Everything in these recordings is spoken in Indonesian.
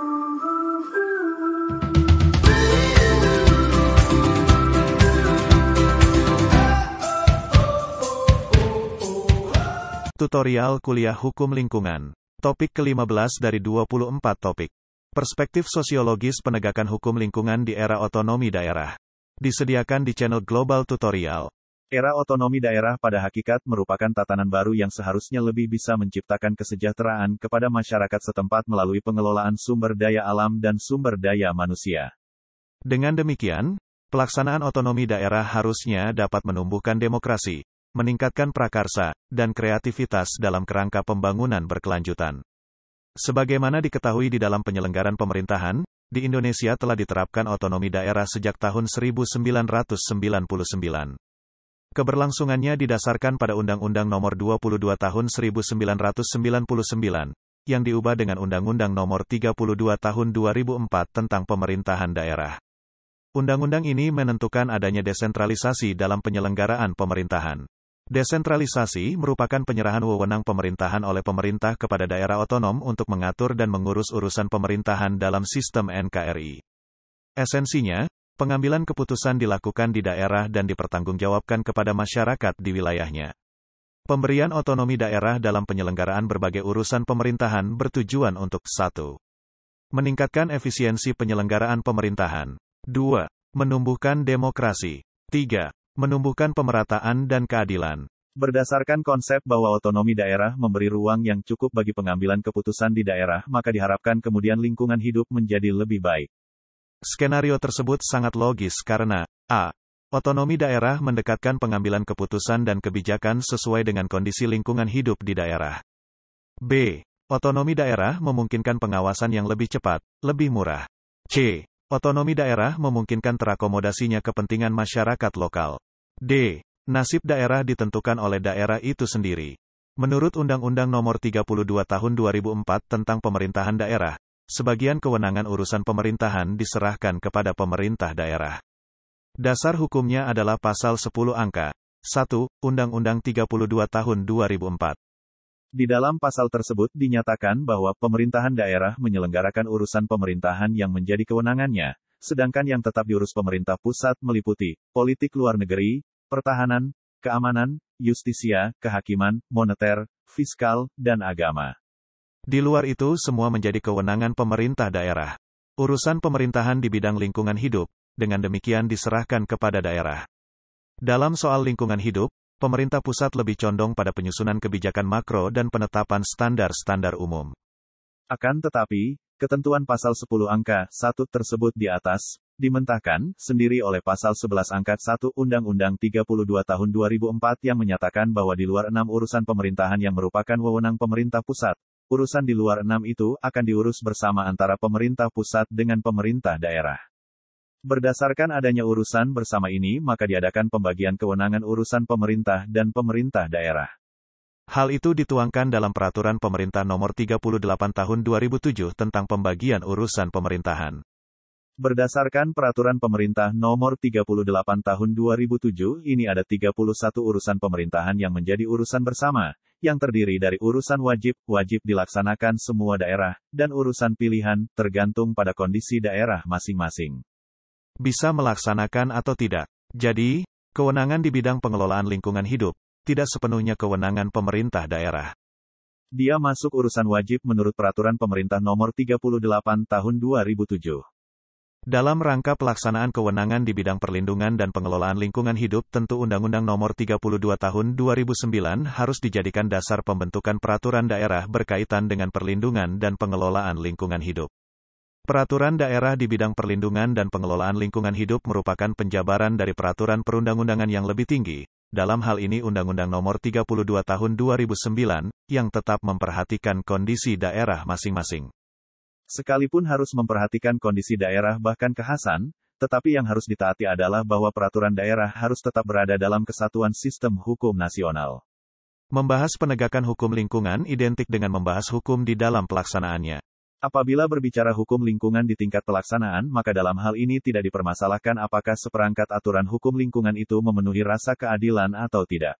Tutorial Kuliah Hukum Lingkungan. Topik ke-15 dari 24 topik. Perspektif Sosiologis Penegakan Hukum Lingkungan di Era Otonomi Daerah. Disediakan di channel Global Tutorial. Era otonomi daerah pada hakikat merupakan tatanan baru yang seharusnya lebih bisa menciptakan kesejahteraan kepada masyarakat setempat melalui pengelolaan sumber daya alam dan sumber daya manusia. Dengan demikian, pelaksanaan otonomi daerah harusnya dapat menumbuhkan demokrasi, meningkatkan prakarsa, dan kreativitas dalam kerangka pembangunan berkelanjutan. Sebagaimana diketahui di dalam penyelenggaran pemerintahan, di Indonesia telah diterapkan otonomi daerah sejak tahun 1999. Keberlangsungannya didasarkan pada Undang-Undang Nomor 22 Tahun 1999, yang diubah dengan Undang-Undang Nomor 32 Tahun 2004 tentang pemerintahan daerah. Undang-undang ini menentukan adanya desentralisasi dalam penyelenggaraan pemerintahan. Desentralisasi merupakan penyerahan wewenang pemerintahan oleh pemerintah kepada daerah otonom untuk mengatur dan mengurus urusan pemerintahan dalam sistem NKRI. Esensinya, pengambilan keputusan dilakukan di daerah dan dipertanggungjawabkan kepada masyarakat di wilayahnya. Pemberian otonomi daerah dalam penyelenggaraan berbagai urusan pemerintahan bertujuan untuk 1. Meningkatkan efisiensi penyelenggaraan pemerintahan. 2. Menumbuhkan demokrasi. 3. Menumbuhkan pemerataan dan keadilan. Berdasarkan konsep bahwa otonomi daerah memberi ruang yang cukup bagi pengambilan keputusan di daerah, maka diharapkan kemudian lingkungan hidup menjadi lebih baik. Skenario tersebut sangat logis karena a. Otonomi daerah mendekatkan pengambilan keputusan dan kebijakan sesuai dengan kondisi lingkungan hidup di daerah. b. Otonomi daerah memungkinkan pengawasan yang lebih cepat, lebih murah. c. Otonomi daerah memungkinkan terakomodasinya kepentingan masyarakat lokal. D. Nasib daerah ditentukan oleh daerah itu sendiri. Menurut Undang-Undang Nomor 32 Tahun 2004 tentang Pemerintahan Daerah, sebagian kewenangan urusan pemerintahan diserahkan kepada pemerintah daerah. Dasar hukumnya adalah Pasal 10 Angka 1, Undang-Undang 32 Tahun 2004. Di dalam pasal tersebut dinyatakan bahwa pemerintahan daerah menyelenggarakan urusan pemerintahan yang menjadi kewenangannya, sedangkan yang tetap diurus pemerintah pusat meliputi politik luar negeri, pertahanan, keamanan, justisia, kehakiman, moneter, fiskal, dan agama. Di luar itu semua menjadi kewenangan pemerintah daerah. Urusan pemerintahan di bidang lingkungan hidup, dengan demikian diserahkan kepada daerah. Dalam soal lingkungan hidup, pemerintah pusat lebih condong pada penyusunan kebijakan makro dan penetapan standar-standar umum. Akan tetapi, ketentuan pasal 10 angka 1 tersebut di atas, dimentahkan sendiri oleh pasal 11 angka 1 Undang-Undang 32 Tahun 2004 yang menyatakan bahwa di luar 6 urusan pemerintahan yang merupakan wewenang pemerintah pusat, urusan di luar 6 itu akan diurus bersama antara pemerintah pusat dengan pemerintah daerah. Berdasarkan adanya urusan bersama ini, maka diadakan pembagian kewenangan urusan pemerintah dan pemerintah daerah. Hal itu dituangkan dalam Peraturan Pemerintah Nomor 38 Tahun 2007 tentang pembagian urusan pemerintahan. Berdasarkan Peraturan Pemerintah Nomor 38 Tahun 2007, ini ada 31 urusan pemerintahan yang menjadi urusan bersama, yang terdiri dari urusan wajib dilaksanakan semua daerah, dan urusan pilihan, tergantung pada kondisi daerah masing-masing. Bisa melaksanakan atau tidak. Jadi, kewenangan di bidang pengelolaan lingkungan hidup, tidak sepenuhnya kewenangan pemerintah daerah. Dia masuk urusan wajib menurut Peraturan Pemerintah Nomor 38 Tahun 2007. Dalam rangka pelaksanaan kewenangan di bidang perlindungan dan pengelolaan lingkungan hidup, tentu Undang-Undang Nomor 32 Tahun 2009 harus dijadikan dasar pembentukan peraturan daerah berkaitan dengan perlindungan dan pengelolaan lingkungan hidup. Peraturan daerah di bidang perlindungan dan pengelolaan lingkungan hidup merupakan penjabaran dari peraturan perundang-undangan yang lebih tinggi, dalam hal ini Undang-Undang Nomor 32 Tahun 2009, yang tetap memperhatikan kondisi daerah masing-masing. Sekalipun harus memperhatikan kondisi daerah bahkan kekhasan, tetapi yang harus ditaati adalah bahwa peraturan daerah harus tetap berada dalam kesatuan sistem hukum nasional. Membahas penegakan hukum lingkungan identik dengan membahas hukum di dalam pelaksanaannya. Apabila berbicara hukum lingkungan di tingkat pelaksanaan, maka dalam hal ini tidak dipermasalahkan apakah seperangkat aturan hukum lingkungan itu memenuhi rasa keadilan atau tidak.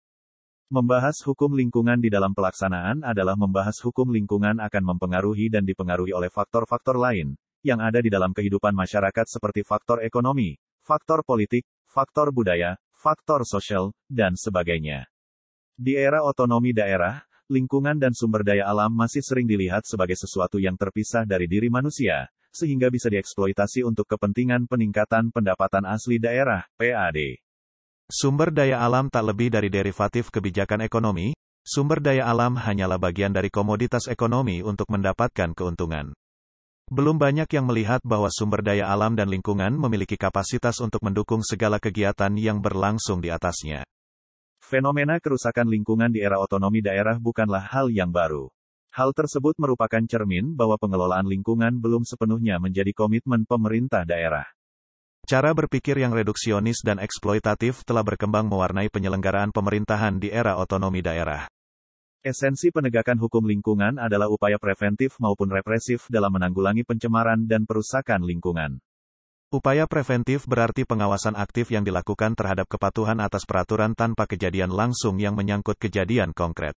Membahas hukum lingkungan di dalam pelaksanaan adalah membahas hukum lingkungan akan mempengaruhi dan dipengaruhi oleh faktor-faktor lain, yang ada di dalam kehidupan masyarakat seperti faktor ekonomi, faktor politik, faktor budaya, faktor sosial, dan sebagainya. Di era otonomi daerah, lingkungan dan sumber daya alam masih sering dilihat sebagai sesuatu yang terpisah dari diri manusia, sehingga bisa dieksploitasi untuk kepentingan peningkatan pendapatan asli daerah, PAD. Sumber daya alam tak lebih dari derivatif kebijakan ekonomi, sumber daya alam hanyalah bagian dari komoditas ekonomi untuk mendapatkan keuntungan. Belum banyak yang melihat bahwa sumber daya alam dan lingkungan memiliki kapasitas untuk mendukung segala kegiatan yang berlangsung di atasnya. Fenomena kerusakan lingkungan di era otonomi daerah bukanlah hal yang baru. Hal tersebut merupakan cermin bahwa pengelolaan lingkungan belum sepenuhnya menjadi komitmen pemerintah daerah. Cara berpikir yang reduksionis dan eksploitatif telah berkembang mewarnai penyelenggaraan pemerintahan di era otonomi daerah. Esensi penegakan hukum lingkungan adalah upaya preventif maupun represif dalam menanggulangi pencemaran dan perusakan lingkungan. Upaya preventif berarti pengawasan aktif yang dilakukan terhadap kepatuhan atas peraturan tanpa kejadian langsung yang menyangkut kejadian konkret.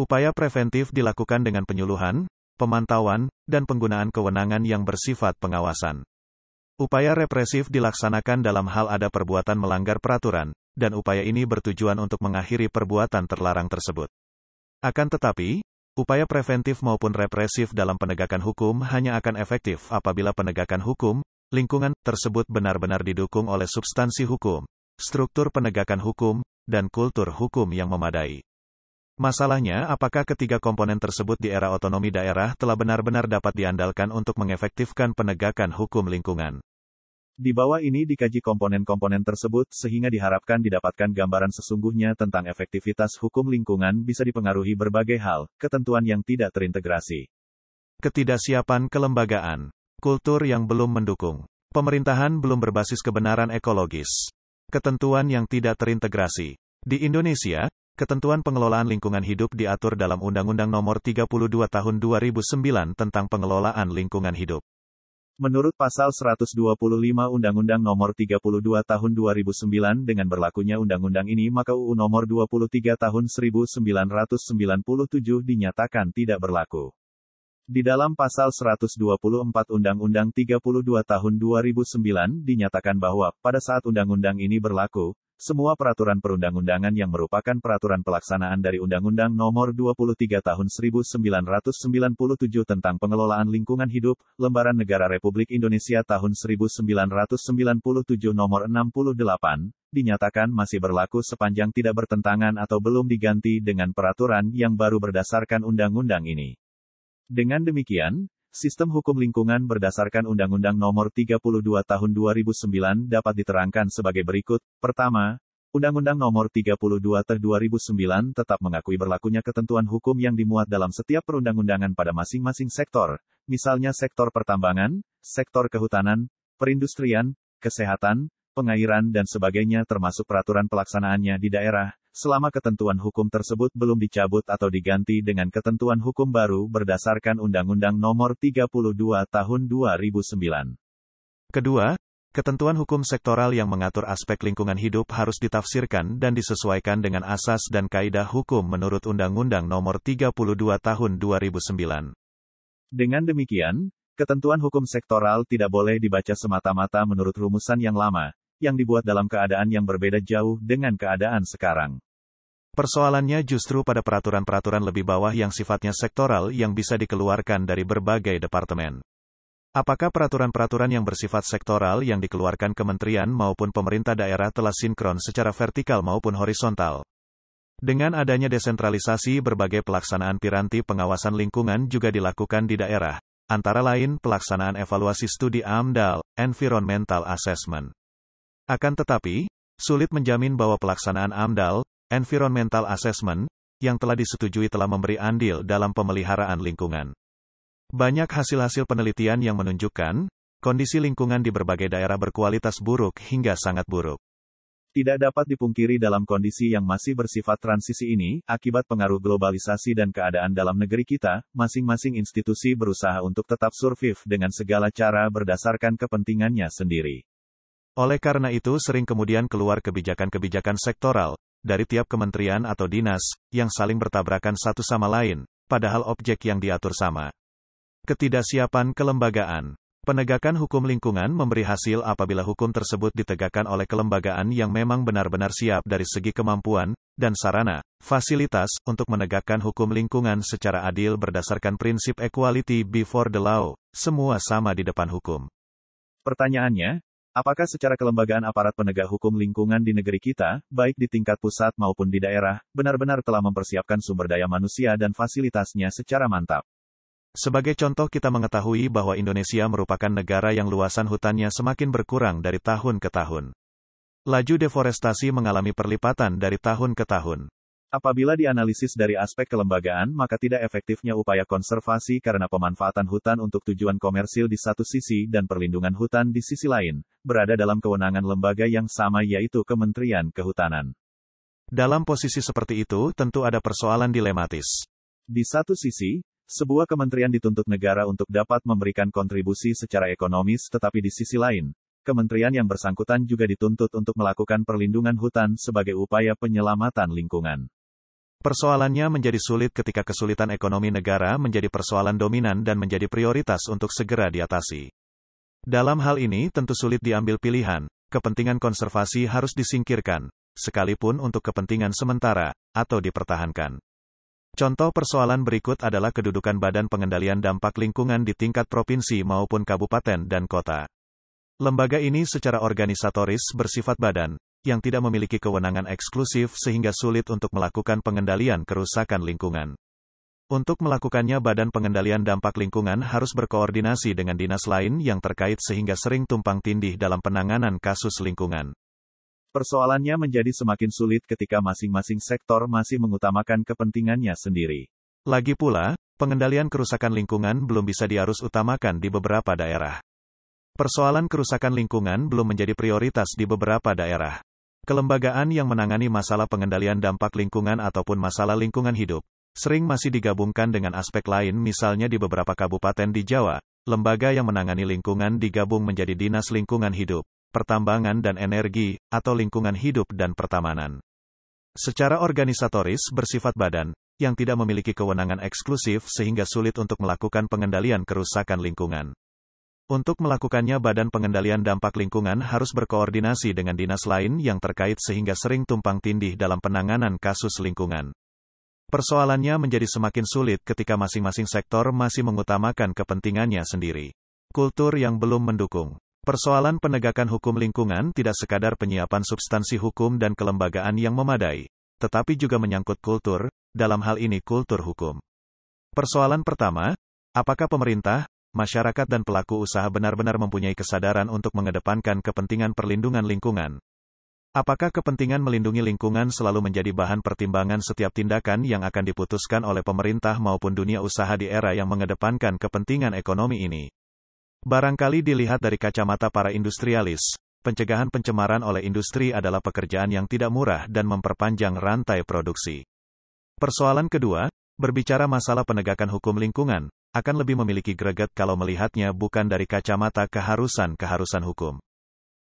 Upaya preventif dilakukan dengan penyuluhan, pemantauan, dan penggunaan kewenangan yang bersifat pengawasan. Upaya represif dilaksanakan dalam hal ada perbuatan melanggar peraturan, dan upaya ini bertujuan untuk mengakhiri perbuatan terlarang tersebut. Akan tetapi, upaya preventif maupun represif dalam penegakan hukum hanya akan efektif apabila penegakan hukum, lingkungan, tersebut benar-benar didukung oleh substansi hukum, struktur penegakan hukum, dan kultur hukum yang memadai. Masalahnya, apakah ketiga komponen tersebut di era otonomi daerah telah benar-benar dapat diandalkan untuk mengefektifkan penegakan hukum lingkungan? Di bawah ini dikaji komponen-komponen tersebut sehingga diharapkan didapatkan gambaran sesungguhnya tentang efektivitas hukum lingkungan bisa dipengaruhi berbagai hal, ketentuan yang tidak terintegrasi. Ketidaksiapan kelembagaan, kultur yang belum mendukung, pemerintahan belum berbasis kebenaran ekologis, ketentuan yang tidak terintegrasi. Di Indonesia, ketentuan pengelolaan lingkungan hidup diatur dalam Undang-Undang Nomor 32 Tahun 2009 tentang Pengelolaan Lingkungan Hidup. Menurut Pasal 125 Undang-Undang Nomor 32 Tahun 2009 dengan berlakunya undang-undang ini maka UU Nomor 23 Tahun 1997 dinyatakan tidak berlaku. Di dalam Pasal 124 Undang-Undang 32 Tahun 2009 dinyatakan bahwa, pada saat undang-undang ini berlaku, semua peraturan perundang-undangan yang merupakan peraturan pelaksanaan dari Undang-Undang Nomor 23 Tahun 1997 tentang Pengelolaan Lingkungan Hidup, Lembaran Negara Republik Indonesia Tahun 1997 Nomor 68, dinyatakan masih berlaku sepanjang tidak bertentangan atau belum diganti dengan peraturan yang baru berdasarkan undang-undang ini. Dengan demikian, sistem hukum lingkungan berdasarkan Undang-Undang Nomor 32 Tahun 2009 dapat diterangkan sebagai berikut. Pertama, Undang-Undang Nomor 32 Tahun 2009 tetap mengakui berlakunya ketentuan hukum yang dimuat dalam setiap perundang-undangan pada masing-masing sektor, misalnya sektor pertambangan, sektor kehutanan, perindustrian, kesehatan, pengairan dan sebagainya termasuk peraturan pelaksanaannya di daerah, selama ketentuan hukum tersebut belum dicabut atau diganti dengan ketentuan hukum baru berdasarkan Undang-Undang Nomor 32 Tahun 2009. Kedua, ketentuan hukum sektoral yang mengatur aspek lingkungan hidup harus ditafsirkan dan disesuaikan dengan asas dan kaidah hukum menurut Undang-Undang Nomor 32 Tahun 2009. Dengan demikian, ketentuan hukum sektoral tidak boleh dibaca semata-mata menurut rumusan yang lama, yang dibuat dalam keadaan yang berbeda jauh dengan keadaan sekarang. Persoalannya justru pada peraturan-peraturan lebih bawah yang sifatnya sektoral yang bisa dikeluarkan dari berbagai departemen. Apakah peraturan-peraturan yang bersifat sektoral yang dikeluarkan kementerian maupun pemerintah daerah telah sinkron secara vertikal maupun horizontal? Dengan adanya desentralisasi, berbagai pelaksanaan piranti pengawasan lingkungan juga dilakukan di daerah, antara lain pelaksanaan evaluasi studi AMDAL, Environmental Assessment. Akan tetapi, sulit menjamin bahwa pelaksanaan AMDAL, Environmental Assessment, yang telah disetujui telah memberi andil dalam pemeliharaan lingkungan. Banyak hasil-hasil penelitian yang menunjukkan, kondisi lingkungan di berbagai daerah berkualitas buruk hingga sangat buruk. Tidak dapat dipungkiri dalam kondisi yang masih bersifat transisi ini, akibat pengaruh globalisasi dan keadaan dalam negeri kita, masing-masing institusi berusaha untuk tetap survive dengan segala cara berdasarkan kepentingannya sendiri. Oleh karena itu sering kemudian keluar kebijakan-kebijakan sektoral, dari tiap kementerian atau dinas, yang saling bertabrakan satu sama lain, padahal objek yang diatur sama. Ketidaksiapan kelembagaan. Penegakan hukum lingkungan memberi hasil apabila hukum tersebut ditegakkan oleh kelembagaan yang memang benar-benar siap dari segi kemampuan dan sarana, fasilitas untuk menegakkan hukum lingkungan secara adil berdasarkan prinsip equality before the law, semua sama di depan hukum. Pertanyaannya, apakah secara kelembagaan aparat penegak hukum lingkungan di negeri kita, baik di tingkat pusat maupun di daerah, benar-benar telah mempersiapkan sumber daya manusia dan fasilitasnya secara mantap? Sebagai contoh kita mengetahui bahwa Indonesia merupakan negara yang luasan hutannya semakin berkurang dari tahun ke tahun. Laju deforestasi mengalami perlipatan dari tahun ke tahun. Apabila dianalisis dari aspek kelembagaan, maka tidak efektifnya upaya konservasi karena pemanfaatan hutan untuk tujuan komersil di satu sisi dan perlindungan hutan di sisi lain, berada dalam kewenangan lembaga yang sama yaitu Kementerian Kehutanan. Dalam posisi seperti itu tentu ada persoalan dilematis. Di satu sisi, sebuah kementerian dituntut negara untuk dapat memberikan kontribusi secara ekonomis, tetapi di sisi lain, kementerian yang bersangkutan juga dituntut untuk melakukan perlindungan hutan sebagai upaya penyelamatan lingkungan. Persoalannya menjadi sulit ketika kesulitan ekonomi negara menjadi persoalan dominan dan menjadi prioritas untuk segera diatasi. Dalam hal ini tentu sulit diambil pilihan, kepentingan konservasi harus disingkirkan, sekalipun untuk kepentingan sementara, atau dipertahankan. Contoh persoalan berikut adalah kedudukan Badan Pengendalian Dampak Lingkungan di tingkat provinsi maupun kabupaten dan kota. Lembaga ini secara organisatoris bersifat badan, yang tidak memiliki kewenangan eksklusif sehingga sulit untuk melakukan pengendalian kerusakan lingkungan. Untuk melakukannya Badan Pengendalian Dampak Lingkungan harus berkoordinasi dengan dinas lain yang terkait sehingga sering tumpang tindih dalam penanganan kasus lingkungan. Persoalannya menjadi semakin sulit ketika masing-masing sektor masih mengutamakan kepentingannya sendiri. Lagi pula, pengendalian kerusakan lingkungan belum bisa diarus utamakan di beberapa daerah. Persoalan kerusakan lingkungan belum menjadi prioritas di beberapa daerah. Kelembagaan yang menangani masalah pengendalian dampak lingkungan ataupun masalah lingkungan hidup, sering masih digabungkan dengan aspek lain, misalnya di beberapa kabupaten di Jawa, lembaga yang menangani lingkungan digabung menjadi Dinas Lingkungan Hidup, Pertambangan dan Energi, atau Lingkungan Hidup dan Pertamanan. Secara organisatoris bersifat badan, yang tidak memiliki kewenangan eksklusif sehingga sulit untuk melakukan pengendalian kerusakan lingkungan. Untuk melakukannya Badan Pengendalian Dampak Lingkungan harus berkoordinasi dengan dinas lain yang terkait sehingga sering tumpang tindih dalam penanganan kasus lingkungan. Persoalannya menjadi semakin sulit ketika masing-masing sektor masih mengutamakan kepentingannya sendiri. Kultur yang belum mendukung. Persoalan penegakan hukum lingkungan tidak sekadar penyiapan substansi hukum dan kelembagaan yang memadai, tetapi juga menyangkut kultur, dalam hal ini kultur hukum. Persoalan pertama, apakah pemerintah, masyarakat dan pelaku usaha benar-benar mempunyai kesadaran untuk mengedepankan kepentingan perlindungan lingkungan? Apakah kepentingan melindungi lingkungan selalu menjadi bahan pertimbangan setiap tindakan yang akan diputuskan oleh pemerintah maupun dunia usaha di era yang mengedepankan kepentingan ekonomi ini? Barangkali dilihat dari kacamata para industrialis, pencegahan pencemaran oleh industri adalah pekerjaan yang tidak murah dan memperpanjang rantai produksi. Persoalan kedua, berbicara masalah penegakan hukum lingkungan, akan lebih memiliki greget kalau melihatnya bukan dari kacamata keharusan-keharusan hukum.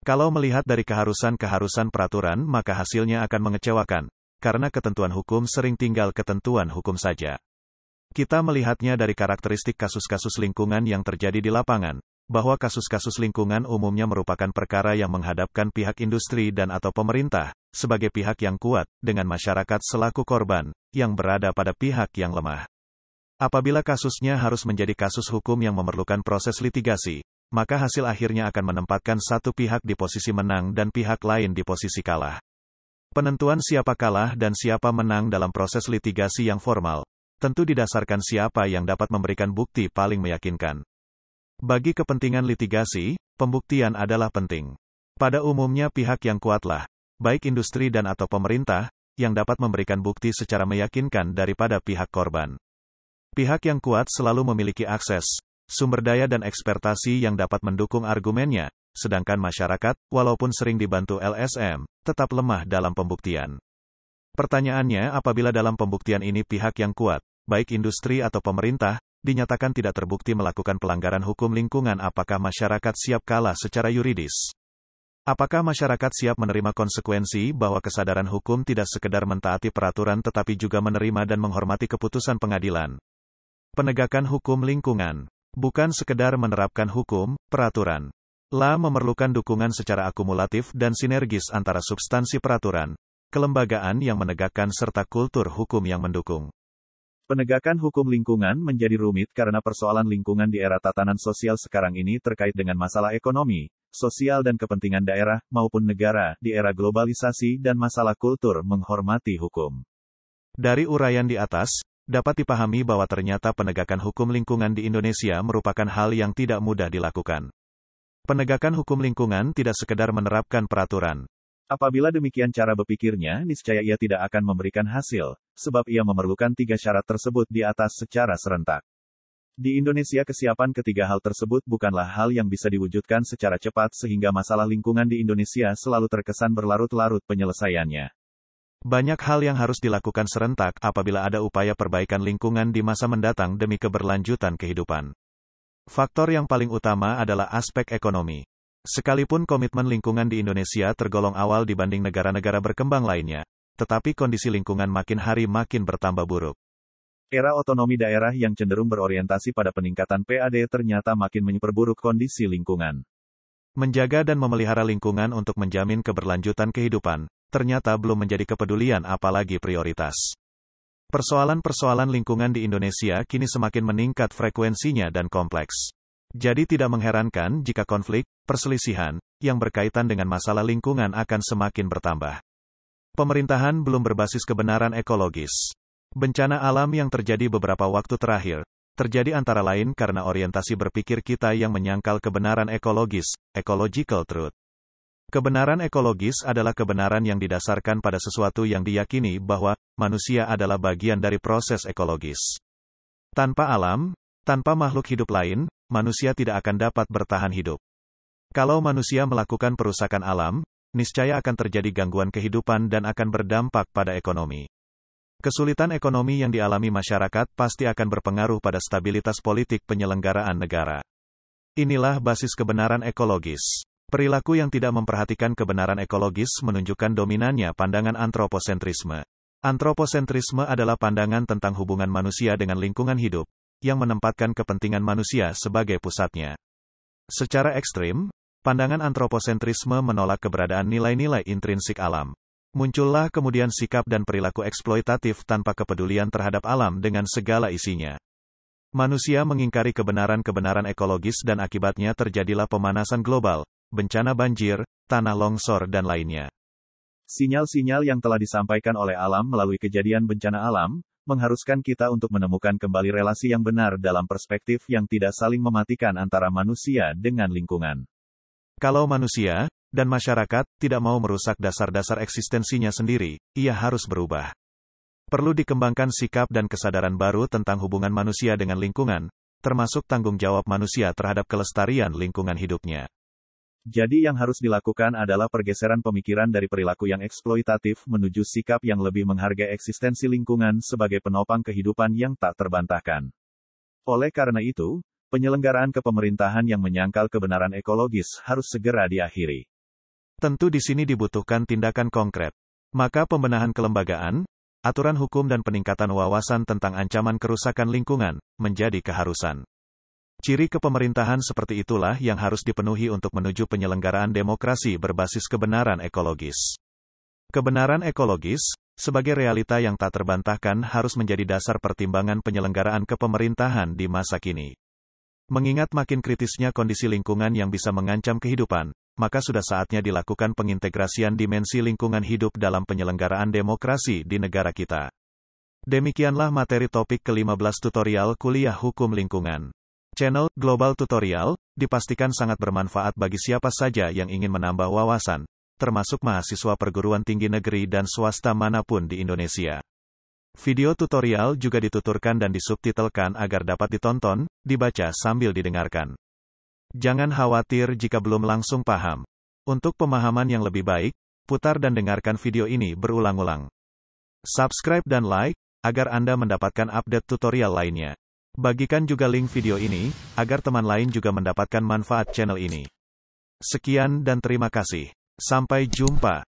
Kalau melihat dari keharusan-keharusan peraturan, maka hasilnya akan mengecewakan, karena ketentuan hukum sering tinggal ketentuan hukum saja. Kita melihatnya dari karakteristik kasus-kasus lingkungan yang terjadi di lapangan, bahwa kasus-kasus lingkungan umumnya merupakan perkara yang menghadapkan pihak industri dan atau pemerintah, sebagai pihak yang kuat, dengan masyarakat selaku korban, yang berada pada pihak yang lemah. Apabila kasusnya harus menjadi kasus hukum yang memerlukan proses litigasi, maka hasil akhirnya akan menempatkan satu pihak di posisi menang dan pihak lain di posisi kalah. Penentuan siapa kalah dan siapa menang dalam proses litigasi yang formal, tentu didasarkan siapa yang dapat memberikan bukti paling meyakinkan. Bagi kepentingan litigasi, pembuktian adalah penting. Pada umumnya pihak yang kuatlah, baik industri dan atau pemerintah, yang dapat memberikan bukti secara meyakinkan daripada pihak korban. Pihak yang kuat selalu memiliki akses, sumber daya dan ekspertasi yang dapat mendukung argumennya, sedangkan masyarakat, walaupun sering dibantu LSM, tetap lemah dalam pembuktian. Pertanyaannya, apabila dalam pembuktian ini pihak yang kuat, baik industri atau pemerintah, dinyatakan tidak terbukti melakukan pelanggaran hukum lingkungan, apakah masyarakat siap kalah secara yuridis? Apakah masyarakat siap menerima konsekuensi bahwa kesadaran hukum tidak sekedar mentaati peraturan tetapi juga menerima dan menghormati keputusan pengadilan? Penegakan hukum lingkungan. Bukan sekedar menerapkan hukum, peraturan. Memerlukan dukungan secara akumulatif dan sinergis antara substansi peraturan, kelembagaan yang menegakkan serta kultur hukum yang mendukung. Penegakan hukum lingkungan menjadi rumit karena persoalan lingkungan di era tatanan sosial sekarang ini terkait dengan masalah ekonomi, sosial dan kepentingan daerah maupun negara di era globalisasi dan masalah kultur menghormati hukum. Dari uraian di atas, dapat dipahami bahwa ternyata penegakan hukum lingkungan di Indonesia merupakan hal yang tidak mudah dilakukan. Penegakan hukum lingkungan tidak sekedar menerapkan peraturan. Apabila demikian cara berpikirnya, niscaya ia tidak akan memberikan hasil, sebab ia memerlukan 3 syarat tersebut di atas secara serentak. Di Indonesia kesiapan ketiga hal tersebut bukanlah hal yang bisa diwujudkan secara cepat sehingga masalah lingkungan di Indonesia selalu terkesan berlarut-larut penyelesaiannya. Banyak hal yang harus dilakukan serentak apabila ada upaya perbaikan lingkungan di masa mendatang demi keberlanjutan kehidupan. Faktor yang paling utama adalah aspek ekonomi. Sekalipun komitmen lingkungan di Indonesia tergolong awal dibanding negara-negara berkembang lainnya, tetapi kondisi lingkungan makin hari makin bertambah buruk. Era otonomi daerah yang cenderung berorientasi pada peningkatan PAD ternyata makin memperburuk kondisi lingkungan. Menjaga dan memelihara lingkungan untuk menjamin keberlanjutan kehidupan, ternyata belum menjadi kepedulian apalagi prioritas. Persoalan-persoalan lingkungan di Indonesia kini semakin meningkat frekuensinya dan kompleks. Jadi tidak mengherankan jika konflik, perselisihan, yang berkaitan dengan masalah lingkungan akan semakin bertambah. Pemerintahan belum berbasis kebenaran ekologis. Bencana alam yang terjadi beberapa waktu terakhir, terjadi antara lain karena orientasi berpikir kita yang menyangkal kebenaran ekologis, ecological truth. Kebenaran ekologis adalah kebenaran yang didasarkan pada sesuatu yang diyakini bahwa manusia adalah bagian dari proses ekologis. Tanpa alam, tanpa makhluk hidup lain, manusia tidak akan dapat bertahan hidup. Kalau manusia melakukan perusakan alam, niscaya akan terjadi gangguan kehidupan dan akan berdampak pada ekonomi. Kesulitan ekonomi yang dialami masyarakat pasti akan berpengaruh pada stabilitas politik penyelenggaraan negara. Inilah basis kebenaran ekologis. Perilaku yang tidak memperhatikan kebenaran ekologis menunjukkan dominannya pandangan antroposentrisme. Antroposentrisme adalah pandangan tentang hubungan manusia dengan lingkungan hidup, yang menempatkan kepentingan manusia sebagai pusatnya. Secara ekstrim, pandangan antroposentrisme menolak keberadaan nilai-nilai intrinsik alam. Muncullah kemudian sikap dan perilaku eksploitatif tanpa kepedulian terhadap alam dengan segala isinya. Manusia mengingkari kebenaran-kebenaran ekologis dan akibatnya terjadilah pemanasan global, bencana banjir, tanah longsor dan lainnya. Sinyal-sinyal yang telah disampaikan oleh alam melalui kejadian bencana alam, mengharuskan kita untuk menemukan kembali relasi yang benar dalam perspektif yang tidak saling mematikan antara manusia dengan lingkungan. Kalau manusia dan masyarakat tidak mau merusak dasar-dasar eksistensinya sendiri, ia harus berubah. Perlu dikembangkan sikap dan kesadaran baru tentang hubungan manusia dengan lingkungan, termasuk tanggung jawab manusia terhadap kelestarian lingkungan hidupnya. Jadi yang harus dilakukan adalah pergeseran pemikiran dari perilaku yang eksploitatif menuju sikap yang lebih menghargai eksistensi lingkungan sebagai penopang kehidupan yang tak terbantahkan. Oleh karena itu, penyelenggaraan kepemerintahan yang menyangkal kebenaran ekologis harus segera diakhiri. Tentu di sini dibutuhkan tindakan konkret. Maka pembenahan kelembagaan, aturan hukum dan peningkatan wawasan tentang ancaman kerusakan lingkungan menjadi keharusan. Ciri kepemerintahan seperti itulah yang harus dipenuhi untuk menuju penyelenggaraan demokrasi berbasis kebenaran ekologis. Kebenaran ekologis, sebagai realita yang tak terbantahkan harus menjadi dasar pertimbangan penyelenggaraan kepemerintahan di masa kini. Mengingat makin kritisnya kondisi lingkungan yang bisa mengancam kehidupan, maka sudah saatnya dilakukan pengintegrasian dimensi lingkungan hidup dalam penyelenggaraan demokrasi di negara kita. Demikianlah materi topik ke-15 tutorial kuliah hukum lingkungan. Channel Global Tutorial dipastikan sangat bermanfaat bagi siapa saja yang ingin menambah wawasan, termasuk mahasiswa perguruan tinggi negeri dan swasta manapun di Indonesia. Video tutorial juga dituturkan dan disubtitelkan agar dapat ditonton, dibaca sambil didengarkan. Jangan khawatir jika belum langsung paham. Untuk pemahaman yang lebih baik, putar dan dengarkan video ini berulang-ulang. Subscribe dan like, agar Anda mendapatkan update tutorial lainnya. Bagikan juga link video ini, agar teman lain juga mendapatkan manfaat channel ini. Sekian dan terima kasih. Sampai jumpa.